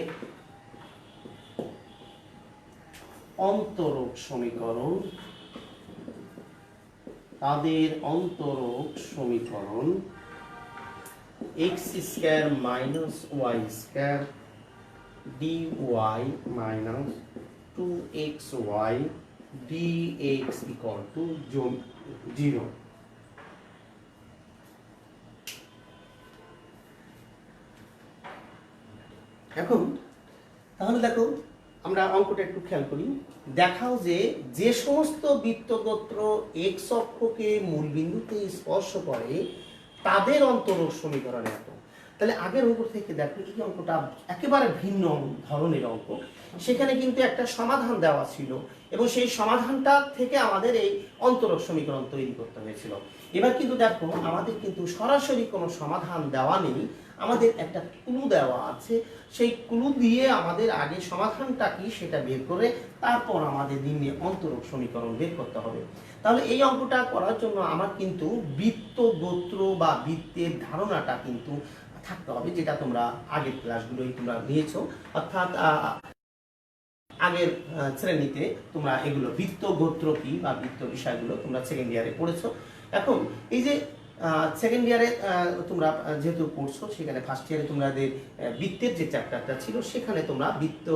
অন্তরক সমীকরণ x square minus y square dy মাইনাস 2xy dx ইকুয়াল টু 0। এখন তাহলে দেখো আমরা অঙ্কটা একটু খেয়াল করি। দেখাও যে যে সমস্ত বৃত্তগোত্র এক্স অক্ষকে মূল বিন্দুতে স্পর্শ করে তাদের অন্তরক সমীকরণ এত। তাহলে আগের অঙ্ক থেকে দেখো এই অঙ্কটা একেবারে ভিন্ন ধরনের অঙ্ক। সেখানে কিন্তু একটা সমাধান দেওয়া ছিল এবং সেই সমাধানটা থেকে আমাদের এই অন্তরক সমীকরণ তৈরি করতে হয়েছিল। এবার কিন্তু দেখো আমাদের কিন্তু সরাসরি কোনো সমাধান দেওয়া নেই, আমাদের একটা ক্লু দেওয়া আছে। সেই ক্লু দিয়ে আমাদের আগে সমাধানটা কি সেটা বের করে তারপর আমাদের নিম্নে অন্তরক সমীকরণ বের করতে হবে। তাহলে এই অঙ্কটা করার জন্য আমার কিন্তু বৃত্ত গোত্র বা বৃত্তের ধারণাটা কিন্তু থাকতে হবে, যেটা তোমরা আগের ক্লাসগুলোই তোমরা নিয়েছো। অর্থাৎ আগের শ্রেণীতে তোমরা এগুলো বৃত্ত গোত্র কি বা বৃত্ত বিষয়গুলো তোমরা সেকেন্ড ইয়ারে পড়েছো। এখন এই যে সেকেন্ড ইয়ারে তোমরা যেহেতু পড়ছো, সেখানে ফার্স্ট ইয়ারে তোমাদের বৃত্তের যে চ্যাপ্টারটা ছিল সেখানে তোমরা বৃত্ত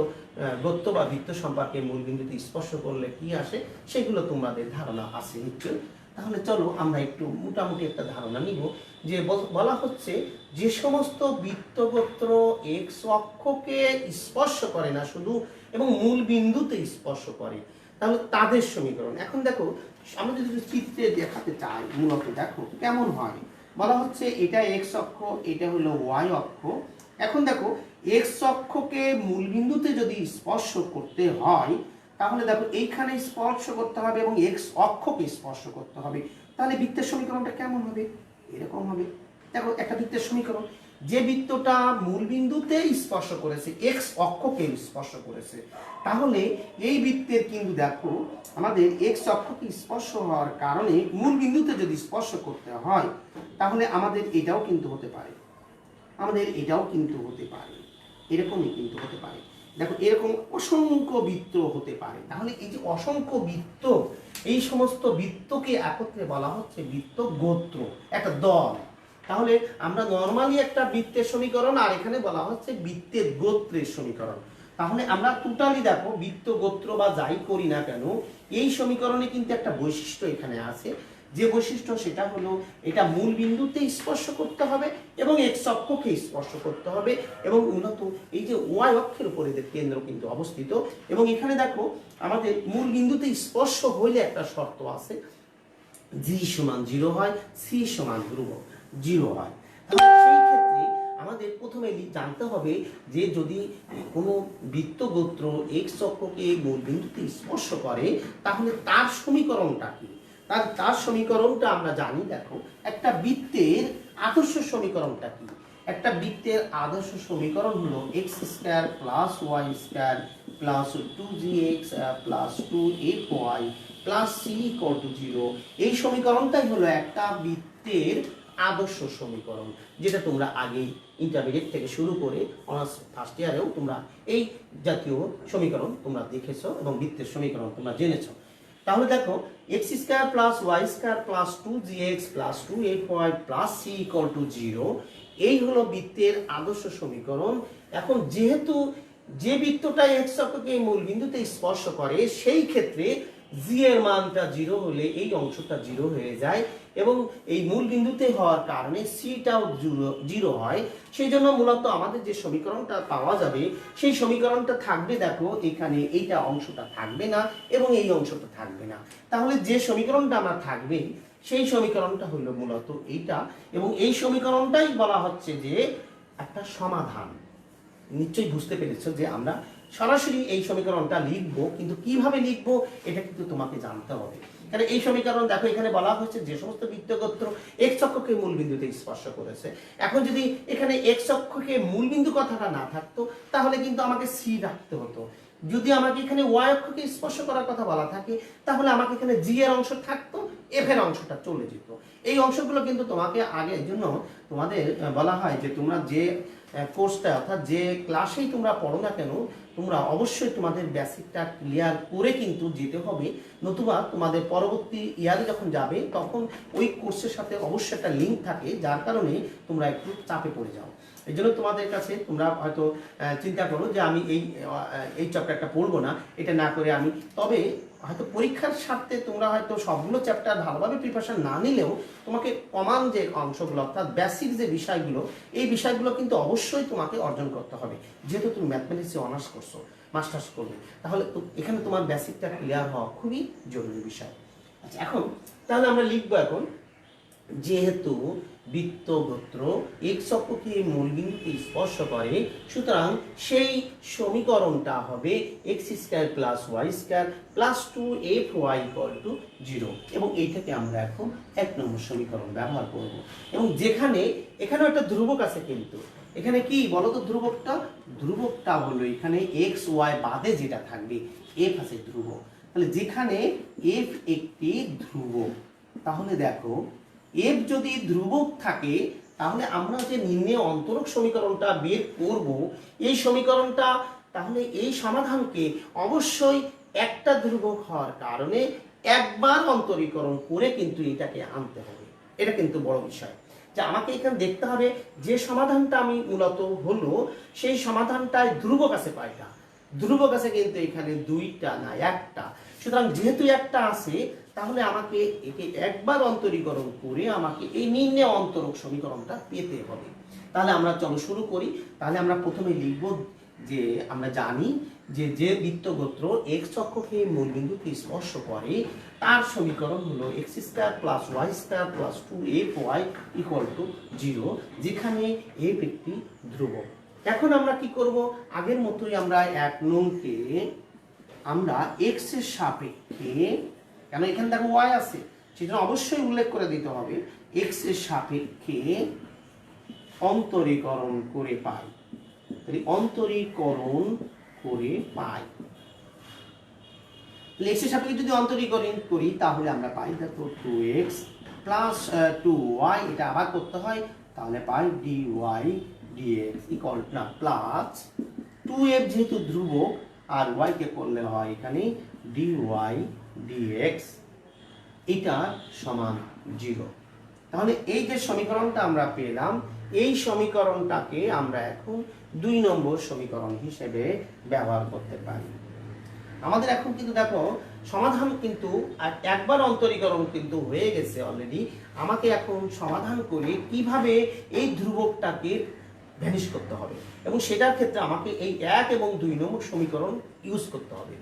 গোত্র বা বৃত্ত সম্পর্কে মূল বিন্দুতে স্পর্শ করলে কি আসে সেগুলো তোমাদের ধারণা আছে নিশ্চয়ই। তাহলে চলো আমরা একটু মোটামুটি একটা ধারণা নিব যে বলা হচ্ছে যে সমস্ত বৃত্তগোত্র এক্স অক্ষকে স্পর্শ করে না শুধু এবং মূল বিন্দুতে স্পর্শ করে তাহলে তাদের সমীকরণ। এখন দেখো আমরা যদি চিত্রে দেখাতে চাই মূলত দেখো কেমন হয়। বলা হচ্ছে এটা এক্স অক্ষ, এটা হলো ওয়াই অক্ষ। এখন দেখো এক্স অক্ষকে মূল বিন্দুতে যদি স্পর্শ করতে হয় তাহলে দেখো এইখানে স্পর্শ করতে হবে এবং এক্স অক্ষকে স্পর্শ করতে হবে। তাহলে বৃত্তের সমীকরণটা কেমন হবে? এরকম হবে। দেখো একটা বৃত্তের সমীকরণ, যে বৃত্তটা মূল বিন্দুতে স্পর্শ করেছে, এক্স অক্ষকে স্পর্শ করেছে, তাহলে এই বৃত্তের কিন্তু দেখো আমাদের এক্স অক্ষকে স্পর্শ হওয়ার কারণে মূল বিন্দুতে যদি স্পর্শ করতে হয় তাহলে আমাদের এটাও কিন্তু হতে পারে, এরকমই কিন্তু হতে পারে। দেখো এরকম অসংখ্য বৃত্ত হতে পারে। তাহলে এই যে অসংখ্য বৃত্ত, এই সমস্ত বৃত্তকে একত্রে বলা হচ্ছে বৃত্ত গোত্র, একটা দল। তাহলে আমরা নরমালি একটা বৃত্তের সমীকরণ আর এখানে বলা হচ্ছে বৃত্তের গোত্রের সমীকরণ। তাহলে আমরা টোটালি দেখো বৃত্ত গোত্র বা যাই করি না কেন এই সমীকরণে কিন্তু একটা বৈশিষ্ট্য এখানে আছে। যে বৈশিষ্ট্য সেটা হলো এটা মূল বিন্দুতে স্পর্শ করতে হবে এবং এক্স অক্ষকে স্পর্শ করতে হবে এবং মূলত এই যে ওয়াই অক্ষের উপরে এদের কেন্দ্র কিন্তু অবস্থিত। এবং এখানে দেখো আমাদের মূল বিন্দুতে স্পর্শ হইলে একটা শর্ত আছে, জি সমান 0 হয়, সি সমান ধ্রুবক 0 হয়। তাহলে সেই ক্ষেত্রে আমাদের প্রথমে জানতে হবে যে যদি কোনো বৃত্তগোত্র এক্স অক্ষকে মূল বিন্দুতে স্পর্শ করে তাহলে তার সমীকরণটা কি। তার সমীকরণটা আমরা জানি। দেখো একটা বৃত্তের আদর্শ সমীকরণটা কি। একটা বৃত্তের আদর্শ সমীকরণ হলো x square plus y square plus 2gx plus 2fy plus c equal to 0। এই সমীকরণটাই হলো একটা বৃত্তের আদর্শ সমীকরণ, যেটা তোমরা আগে ইন্টারমিডিয়েট থেকে শুরু করে অনার্স ফার্স্ট ইয়ারেও তোমরা এই জাতীয় সমীকরণ তোমরা দেখেছো এবং বৃত্তের সমীকরণ তোমরা জেনেছো। তাহলে দেখো x square plus y square plus 2gx plus 2fy plus c equal to 0, এই হলো বৃত্তের আদর্শ সমীকরণ। এখন যেহেতু যে বৃত্তটা এক্স অক্ষকে মূল বিন্দুতে স্পর্শ করে সেই ক্ষেত্রে জি এর মানটা 0 হলে এই অংশটা 0 হয়ে যায় এবং এই মূল বিন্দুতে হওয়ার কারণে সিটাও 0 হয়। সেই জন্য মূলত আমাদের যে সমীকরণটা পাওয়া যাবে সেই সমীকরণটা থাকবে দেখো এখানে এইটা অংশটা থাকবে না এবং এই অংশটা থাকবে না। তাহলে যে সমীকরণটা আমার থাকবে সেই সমীকরণটা হলো মূলত এইটা এবং এই সমীকরণটাই বলা হচ্ছে যে একটা সমাধান। নিশ্চয়ই বুঝতে পেরেছো যে আমরা সরাসরি এই সমীকরণটা লিখবো, কিন্তু কিভাবে লিখবো এটা কিন্তু তোমাকে জানতে হবে। কারণ এই সমীকরণ দেখো এখানে বলা হচ্ছে যে সমস্ত বৃত্তগোত্র এক্স অক্ষকে মূল বিন্দুতে স্পর্শ করেছে। এখন যদি এখানে এক্স অক্ষকে মূল বিন্দু কথাটা না থাকতো তাহলে কিন্তু আমাকে সি রাখতে হতো। যদি আমাকে এখানে ওয়াই অক্ষকে স্পর্শ করার কথা বলা থাকে তাহলে আমাকে এখানে জি এর অংশ থাকতো, এফ এর অংশটা চলে যেত। এই অংশগুলো কিন্তু তোমাকে আগে এই জন্য তোমাদের বলা হয় যে তোমরা যে কোর্সটা অর্থাৎ যে ক্লাসেই তোমরা পড়ো না কেন তোমরা অবশ্যই তোমাদের বেসিকটা ক্লিয়ার করে কিন্তু যেতে হবে, নতুবা তোমাদের পরবর্তী ইয়ারে যখন যাবে তখন ওই কোর্সের সাথে অবশ্যই একটা লিঙ্ক থাকে, যার কারণে তোমরা একটু চাপে পড়ে যাও। এই জন্য তোমাদের কাছে তোমরা হয়তো চিন্তা করো যে আমি এই চ্যাপ্টারটা পড়বো না, এটা না করে আমি তবে হয়তো পরীক্ষার স্বার্থে তোমরা হয়তো সবগুলো চ্যাপ্টার ভালোভাবে প্রিপারেশন না নিলেও তোমাকে কমন যে অংশগুলো অর্থাৎ বেসিক যে বিষয়গুলো এই বিষয়গুলো কিন্তু অবশ্যই তোমাকে অর্জন করতে হবে, যেহেতু তুমি ম্যাথমেটিক্সে অনার্স করছো। মাস্টার্স করবে। তাহলে তো এখানে তোমার বেসিকটা ক্লিয়ার হওয়া খুবই জরুরি বিষয়। আচ্ছা, এখন তাহলে আমরা লিখবো এখন, যেহেতু বৃত্তগোত্র এক্স অক্ষকে মূলবিন্দুকে স্পর্শ করে, সুতরাং সেই সমীকরণটা হবে x square plus y square plus 2fy = 0, এবং এইটাকে আমরা এখন 1 নম্বর সমীকরণ ব্যবহার করব। এবং যেখানে এখানেও একটা ধ্রুবক আছে, কিন্তু এখানে কি বলো তো ধ্রুবকটা হলো এখানে এক্স ওয়াই বাদে যেটা থাকবে এফ আছে ধ্রুবক। তাহলে যেখানে এফ একটি ধ্রুবক, তাহলে দেখো এফ যদি ধ্রুবক থাকে তাহলে আমরা যে নিম্নে অন্তরক সমীকরণটা বের করব, এই সমীকরণটা তাহলে এই সমাধানকে অবশ্যই একটা ধ্রুবক হওয়ার কারণে একবার অন্তরীকরণ করে কিন্তু এটাকে আনতে হবে। এটা কিন্তু বড় বিষয়, যে আমাকে এখানে দেখতে হবে যে সমাধানটা আমি মূলত হলো সেই সমাধানটায় ধ্রুবক আছে কয়টা, ধ্রুবক আছে কিন্তু এখানে 2টা না 1টা। সুতরাং যেহেতু একটা আছে তাহলে আমাকে একে একবার অন্তরীকরণ করে আমাকে এই নিম্নে অন্তরক সমীকরণটা পেতে হবে। তাহলে আমরা চলো শুরু করি। তাহলে আমরা প্রথমে লিখব যে আমরা জানি যে যে বৃত্তগোত্র এক্স অক্ষকে মূলবিন্দুকে স্পর্শ করে তার সমীকরণ হলো x² + y² + 2fy = 0, যেখানে f একটি ধ্রুবক। এখন আমরা কি করব, আগের মতোই আমরা 1 নংকে আমরা x এর সাপেক্ষে, কেন এখানে দেখো y আছে সেটা অবশ্যই উল্লেখ করে দিতে হবে, x এর সাপেক্ষে অন্তরীকরণ করে পাই। তাহলে অন্তরীকরণ করে পাই, x এর সাপেক্ষে যদি অন্তরীকরণ করি তাহলে আমরা পাই দেখো 2x + 2y, এটা আবার করতে হয়, তাহলে পাই dy dx = না প্লাস 2f যেহেতু ধ্রুবক আর y কে করলে হয় এখানে dy dx, এটা সমান 0। তাহলে এই যে সমীকরণটা আমরা পেলাম, এই সমীকরণটাকে আমরা এখন 2 নম্বর সমীকরণ হিসেবে ব্যবহার করতে পারি। আমাদের এখন কিন্তু দেখো সমাধান কিন্তু একবার অন্তরীকরণ কিন্তু হয়ে গেছে অলরেডি। আমাকে এখন সমাধান করে কিভাবে এই ধ্রুবকটাকে ভ্যানিশ করতে হবে, এবং সেটার ক্ষেত্রে আমাকে এই 1 এবং 2 নম্বর সমীকরণ ইউজ করতে হবে।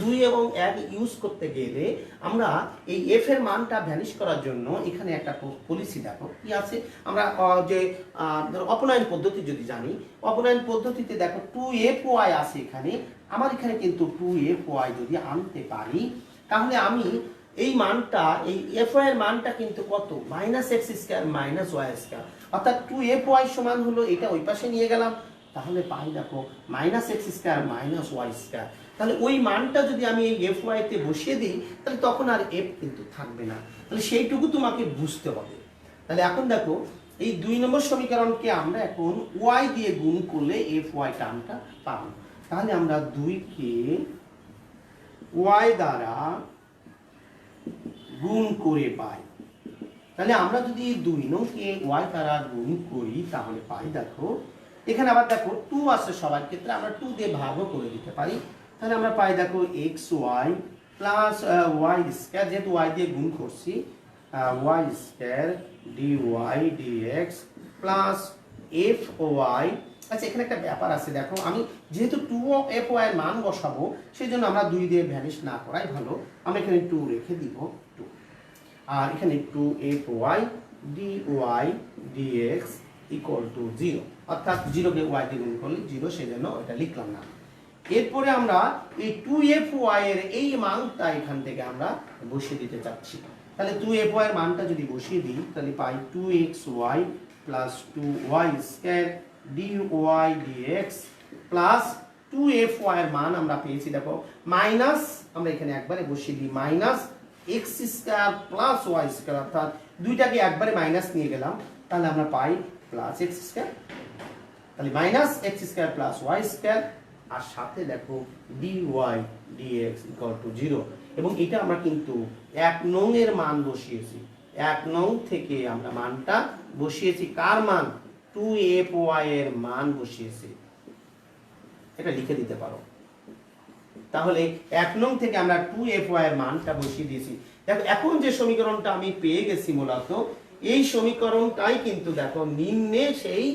2 এবং 1 ইউজ করতে গেলে আমরা এই f এর মানটা ভ্যানিশ করার জন্য এখানে একটা পলিসি দেখো কি আছে। আমরা যে অপনয়ন পদ্ধতি যদি জানি, অপনয়ন পদ্ধতিতে দেখো 2fy আছে এখানে, আমার এখানে কিন্তু 2fy যদি আনতে পারি তাহলে আমি এই মানটা, এই fy এর মানটা কিন্তু কত, -x² - y², অর্থাৎ 2fy সমান হলো এটা ওই পাশে নিয়ে গেলাম, তাহলে পাই দেখো -x² - y²। তাহলে ওই মানটা যদি আমি এই fy তে বসিয়ে দিই তাহলে তখন আর f কিন্তু থাকবে না। তাহলে সেইটুকু তোমাকে বুঝতে হবে। তাহলে এখন দেখো এই 2 নম্বর সমীকরণকে আমরা এখন y দিয়ে গুণ করলে fy টার্মটা পাবো। তাহলে আমরা 2 কে y দ্বারা গুণ করে পাই। তাহলে আমরা যদি 2 নংকে y দ্বারা গুণ করি তাহলে পাই দেখো এখানে আবার দেখো 2 আছে সবার ক্ষেত্রে, আমরা 2 দিয়ে ভাগও করে দিতে পারি। তাহলে আমরা পাই দেখো xy + y², যেহেতু y দিয়ে গুণ করছি, y² dy dx + fy। আচ্ছা, এখানে একটা ব্যাপার আছে দেখো, আমি যেহেতু 2fy এর মান বসাবো সেই জন্য আমরা 2 দিয়ে ভ্যানিশ না করাই ভালো, আমরা এখানে 2 রেখে দিব 2, আর এখানে 2fy dy dx = 0, অর্থাৎ 0 কে y দিয়ে গুণ করলে 0, সেজন্য এটা লিখলাম না। এরপরে আমরা এই 2fy এর এই মানটা এখান থেকে আমরা বসিয়ে দিতে চাচ্ছি। তাহলে 2fy এর মানটা যদি বসিয়ে দিই তাহলে পাই 2xy + 2y² dy dx plus 2fy এর মান আমরা পেয়েছি দেখো মাইনাস, আমরা এখানে একবারে বসিয়ে দিই -x² + y², অর্থাৎ দুইটাকে একবারে মাইনাস নিয়ে গেলাম, তাহলে আমরা পাই +x², তাহলে -x² + y², আর সাথে দেখো dy dx = 0। এবং এটা আমরা কিন্তু 1 নং এর মান বসিয়েছি, 1 নং থেকে আমরা মানটা বসিয়েছি, কার মান, 2fy এর মান বসিয়েছি, এটা লিখে দিতে পারো। তাহলে 1 নং থেকে আমরা 2fy এর মানটা বসিয়ে দিয়েছি। দেখো এখন যে সমীকরণটা আমি পেয়ে গেছি মূলত এই সমীকরণটাই কিন্তু দেখো নিম্নে সেই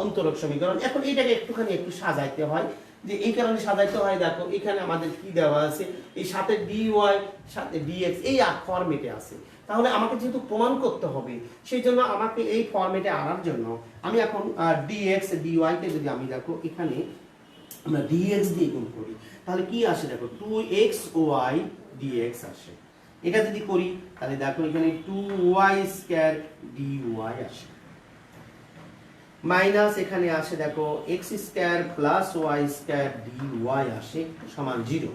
অন্তরক সমীকরণ। এখন এটাকে একটু সাজাইতে হয়, যে এই কারণে সাজাইতে হয়, দেখো এখানে আমাদের কি দেওয়া আছে, এই সাথে ডিওয়াই সাথে ডিএক্স এই ফরম্যাটে আছে। তাহলে আমাকে যেহেতু প্রমাণ করতে হবে, সেই জন্য আমাকে এই ফরম্যাটে আনার জন্য আমি এখন ডিএক্স ডিওয়াই কে যদি আমি দেখো এখানে আমরা ডিএক্স দিয়ে গুণ করি, তাহলে কি আসে দেখো 2xy dx আসে। এটা যদি করি তাহলে দেখো এখানে 2y² dy আসে, মাইনাস এখানে আসে দেখো x² + y² dy আসে সমান 0।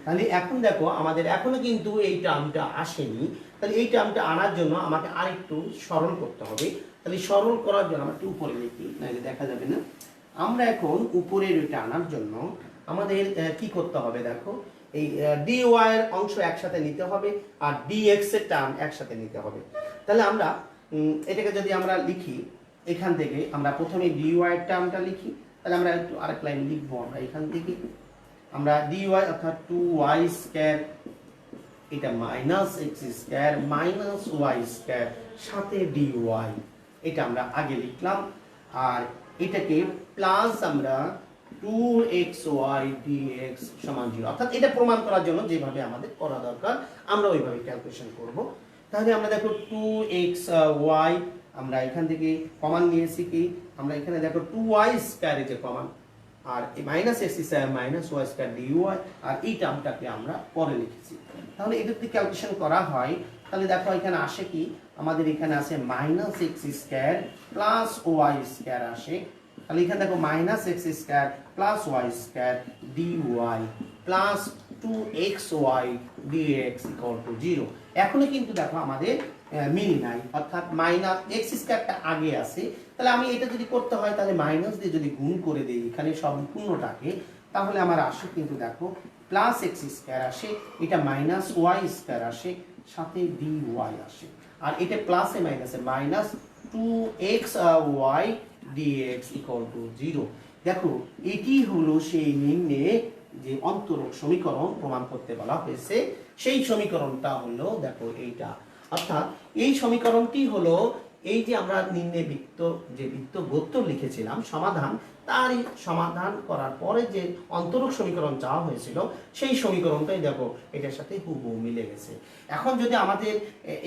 তাহলে এখন দেখো আমাদের এখনো কিন্তু এই টার্মটা আসেনি। তাহলে এই টার্মটা আনার জন্য আমাকে আরেকটু সরল করতে হবে। তাহলে সরল করার জন্য আমরা একটু উপরে লিখি, নাহলে দেখা যাবে না। আমরা এখন উপরের এটা আনার জন্য আমাদের কি করতে হবে দেখো, এই dy এর অংশ একসাথে নিতে হবে আর dx এর টার্ম একসাথে নিতে হবে। তাহলে আমরা এটাকে যদি আমরা লিখি, এখান থেকে আমরা প্রথমে dy এর টার্মটা লিখি। তাহলে আমরা একটু আরেক লাইন লিখবো আমরা এখান থেকে, আমরা dy অর্থাৎ 2y² এটা -x² -y² সাথে dy এটা আমরা আগে লিখলাম, আর এটাকে প্লাস আমরা 2xy dx সমান 0, অর্থাৎ এটা প্রমাণ করার জন্য যেভাবে আমাদের করা দরকার আমরা ওইভাবে ক্যালকুলেশন করব। তাহলে আমরা দেখো 2xy আমরা এখান থেকে কমন নিয়েছি, কি আমরা এখানে দেখো 2y² এর যে কমন, আর এই -x² -y² dy আর এই টার্মটাকে আমরা পরে লিখেছি। তাহলে এটা যদি ক্যালকুলেশন করা হয় তাহলে দেখো এখানে আসে কি, আমাদের এখানে আছে -x² + y² আসে। তাহলে এখানে দেখো -x² + y² dy plus 2xy dx = 0। এখনো কিন্তু দেখো আমাদের মিল নাই, অর্থাৎ -x² আগে আছে। তাহলে আমি এটা যদি করতে হয় তাহলে মাইনাস দিয়ে যদি গুণ করে দেই এখানে সম্পূর্ণটাকে, তাহলে আমার আসে কিন্তু দেখো +x² আসে, এটা -y² আসে সাথে dy আসে, আর এটা প্লাসে মাইনাসে -2xy dx = 0। দেখো এটি হলো সেই নিম্নে যে অন্তরক সমীকরণ প্রমাণ করতে বলা হয়েছে, সেই সমীকরণটা হলো দেখো এইটা। অর্থাৎ এই সমীকরণটি হলো এই যে আমরা নিম্নে বৃত্ত গত্য লিখেছিলাম সমাধান, তারই সমাধান করার পরে যে অন্তরক সমীকরণ চাওয়া হয়েছিল সেই সমীকরণটাই দেখো এটার সাথে হুবহু মিলে গেছে। এখন যদি আমাদের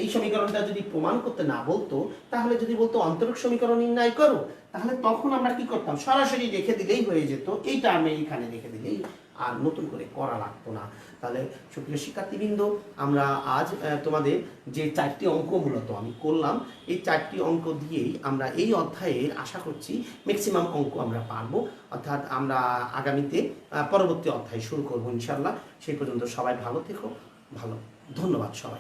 এই সমীকরণটা যদি প্রমাণ করতে না বলতো, তাহলে যদি বলতো অন্তরক সমীকরণ নির্ণয় করো, তাহলে তখন আমরা কি করতাম, সরাসরি রেখে দিলেই হয়ে যেত, এই টার্মে এখানে রেখে দিলেই আর নতুন করে করা লাগতো না। তাহলে সুপ্রিয় শিক্ষার্থীবৃন্দ, আমরা আজ তোমাদের যে 4টি অঙ্ক মূলত আমি করলাম, এই 4টি অঙ্ক দিয়েই আমরা এই অধ্যায়ের আশা করছি ম্যাক্সিমাম অঙ্ক আমরা পারবো। অর্থাৎ আমরা আগামীতে পরবর্তী অধ্যায় শুরু করবো ইনশাল্লাহ। সেই পর্যন্ত সবাই ভালো থেকো, ধন্যবাদ সবাই।